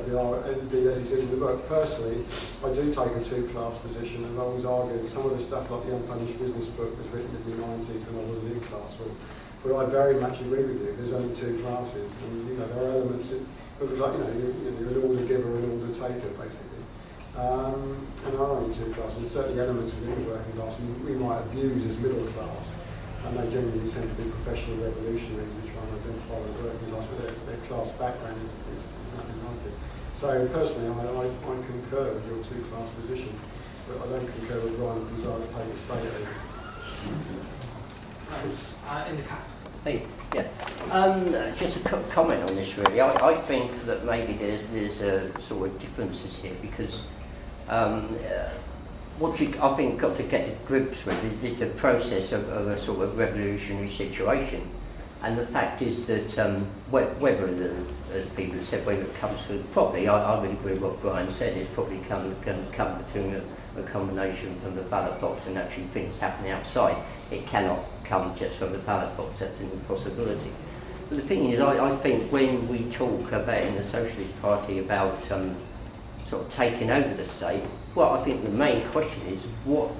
indeed as it is in the book. Personally, I do take a two-class position, and I always argue some of the stuff like the Unpunished Business book was written in the 90s when I wasn't in class. But I very much agree with you. There's only two classes, and there are elements. It was like you're an order giver and order taker, basically. And there are only two classes. Certainly elements within the working class we might abuse as middle class, and they generally tend to be professional revolutionaries who try and identify with the working class, but their class background is nothing like it. So personally, I concur with your two-class position, but I don't concur with Ryan's desire to take a state over. In the cap. Hey, yeah. Just a comment on this really. I think that maybe there's a sort of differences here because what I think got to get to grips with is a process of a sort of revolutionary situation, and the fact is that whether as people have said, whether it comes to probably I would agree with what Brian said. It's probably can come between a combination from the ballot box and actually things happening outside. It cannot come just from the ballot box. That's an impossibility. But the thing is, I think when we talk about in the Socialist Party about sort of taking over the state, well, I think the main question is what.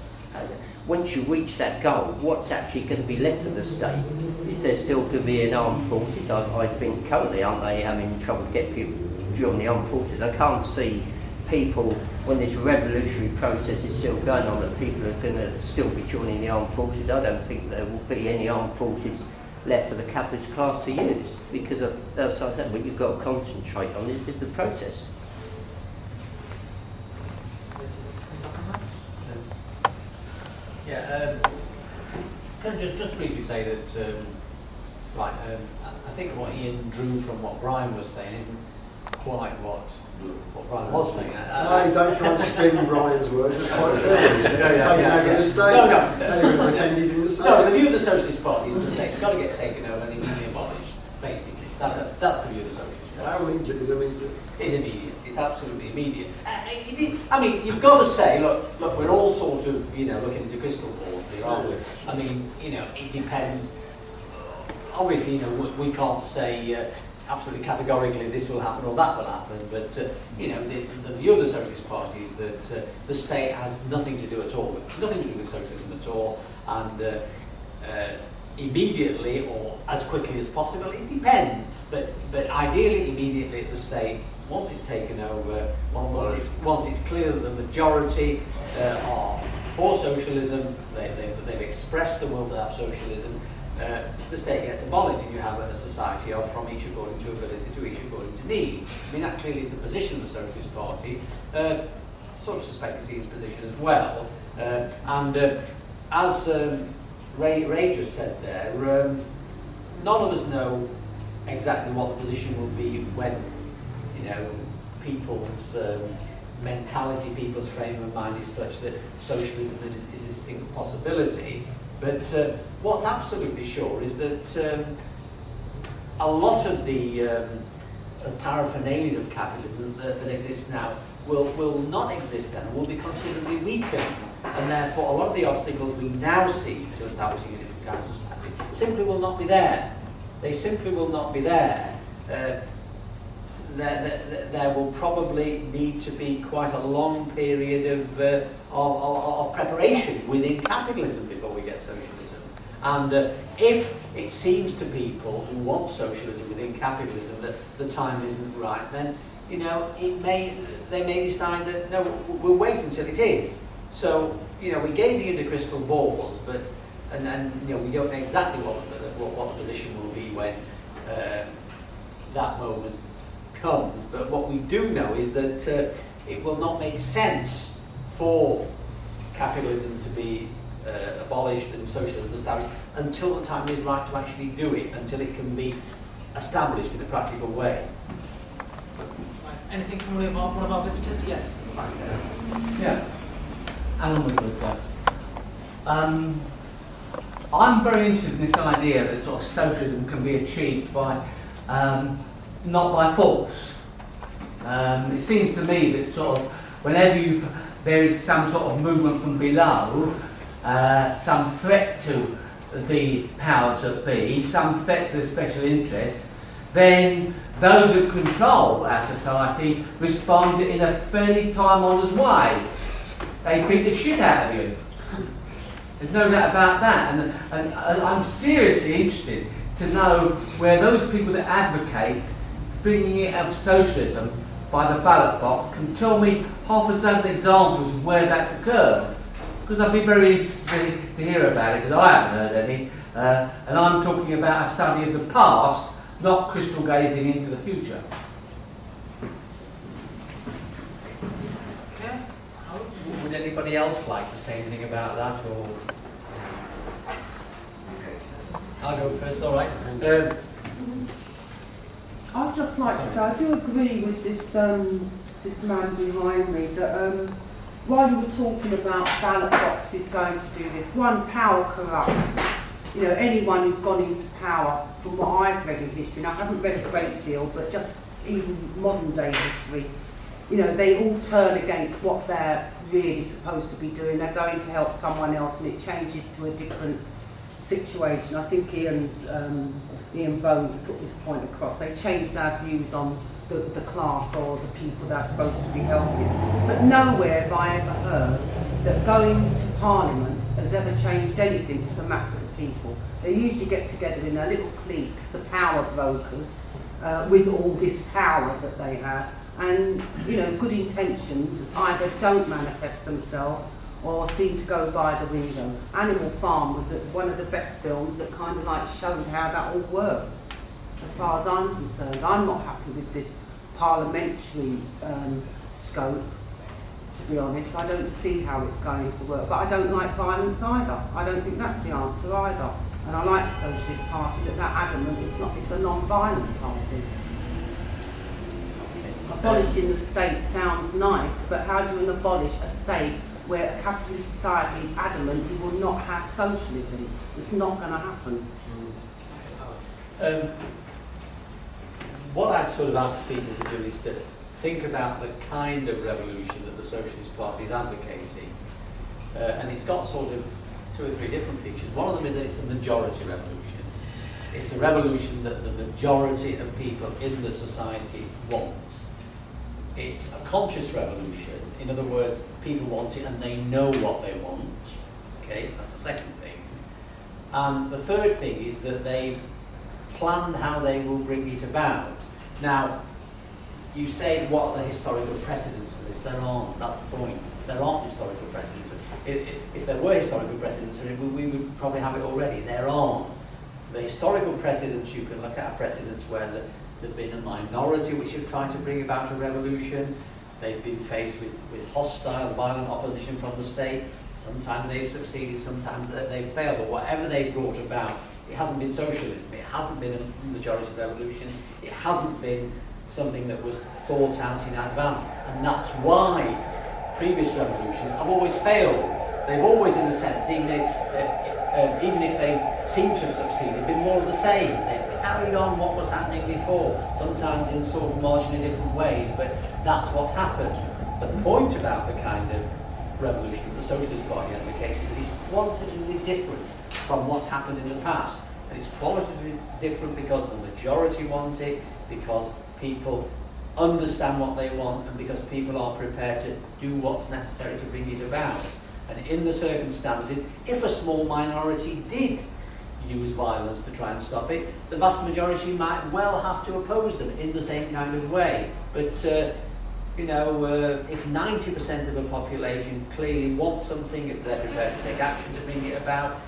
Once you reach that goal, what's actually going to be left of the state? Is there still going to be an armed forces? I think currently, aren't they having trouble to get people to join the armed forces? I can't see people, when this revolutionary process is still going on, that people are going to still be joining the armed forces. I don't think there will be any armed forces left for the capitalist class to use, because of that's what I said, what you've got to concentrate on is the process. Yeah, can I just briefly say that, I think what Ian drew from what Brian was saying isn't quite what Brian was saying. No, don't try and spin Brian's words. It's quite clear. No, pretend he didn't say. No, the view of the Socialist Party is the state's got to get taken over and immediately abolished, basically. That's the view of the Socialist Party. How immediate is immediate? It's immediate. It's absolutely immediate. I mean, you've got to say, look, we're all sort of, looking into crystal balls here, aren't we? I mean, it depends. Obviously, we can't say absolutely categorically this will happen or that will happen, but the view of the Socialist Party is that the state has nothing to do at all with socialism at all, and immediately or as quickly as possible, it depends. But ideally, immediately the state, once it's taken over, once it's clear that the majority are for socialism, they've expressed the will to have socialism, the state gets abolished, and you have a society of from each according to ability to each according to need. I mean, that clearly is the position of the Socialist Party. Sort of suspect it's his position as well. As Ray just said there, none of us know exactly what the position will be when, people's mentality, people's frame of mind is such that socialism is a distinct possibility. But what's absolutely sure is that a lot of the paraphernalia of capitalism that exists now will not exist then, and will be considerably weakened. And therefore, a lot of the obstacles we now see to establishing a different kind of society simply will not be there. They simply will not be there. There will probably need to be quite a long period of preparation within capitalism before we get socialism. And if it seems to people who want socialism within capitalism that the time isn't right, then they may decide that no, we'll wait until it is. So we're gazing into crystal balls, but we don't know exactly what the position will be when that moment comes. But what we do know is that it will not make sense for capitalism to be abolished and socialism established until the time is right to actually do it, until it can be established in a practical way. Anything from one of our visitors? Yes. Yeah. Alan Woodward. I'm very interested in this idea that sort of socialism can be achieved by not by force. It seems to me that sort of whenever there is some sort of movement from below, some threat to the powers that be, some threat to the special interests, then those who control our society respond in a fairly time-honoured way. They beat the shit out of you. There's no doubt about that, and I'm seriously interested to know where those people that advocate bringing it of socialism by the ballot box can tell me half a dozen examples of where that's occurred. Because I'd be very interested to hear about it, because I haven't heard any. And I'm talking about a study of the past, not crystal gazing into the future. Okay. Would anybody else like to say anything about that, or? I'll go first, all right. I'd just like to say, I do agree with this this man behind me that while you were talking about ballot boxes going to do this, one, power corrupts. You know, anyone who's gone into power, from what I've read in history, and I haven't read a great deal, but just even modern day history, you know, they all turn against what they're really supposed to be doing. They're going to help someone else, and it changes to a different situation. I think Ian Bones put this point across. They changed their views on the class or the people they're supposed to be helping. But nowhere have I ever heard that going to Parliament has ever changed anything for the mass of the people. They usually get together in their little cliques, the power brokers, with all this power that they have. And, you know, good intentions either don't manifest themselves or seem to go by the window. Animal Farm was one of the best films that kind of like showed how that all worked. As far as I'm concerned, I'm not happy with this parliamentary scope, to be honest. I don't see how it's going to work, but I don't like violence either. I don't think that's the answer either. And I like the Socialist Party that they're adamant it's a non-violent party. Abolishing the state sounds nice, but how do you abolish a state where a capitalist society is adamant you will not have socialism? It's not going to happen. What I'd sort of ask people to do is to think about the kind of revolution that the Socialist Party is advocating. And it's got sort of 2 or 3 different features. One of them is that it's a majority revolution. It's a revolution that the majority of people in the society want. It's a conscious revolution. In other words, people want it and they know what they want. Okay, that's the second thing. And the third thing is that they've planned how they will bring it about. Now, you say, what are the historical precedents for this? There aren't. That's the point. There aren't historical precedents. If there were historical precedents for it, we would probably have it already. There aren't. The historical precedents you can look at are precedents where there've been a minority which have tried to bring about a revolution. They've been faced with hostile, violent opposition from the state. Sometimes they've succeeded, sometimes they've failed. But whatever they've brought about, it hasn't been socialism, it hasn't been a majority revolution, it hasn't been something that was thought out in advance. And that's why previous revolutions have always failed. They've always, in a sense, even if they've seemed to have succeeded, been more of the same. They've carried on what was happening before, sometimes in sort of marginally different ways, but that's what's happened. The point about the kind of revolution that the Socialist Party advocates is that it's qualitatively different from what's happened in the past. And it's qualitatively different because the majority want it, because people understand what they want, and because people are prepared to do what's necessary to bring it about. And in the circumstances, if a small minority did use violence to try and stop it, the vast majority might well have to oppose them in the same kind of way. But you know, if 90% of the population clearly wants something, if they're prepared to take action to bring it about,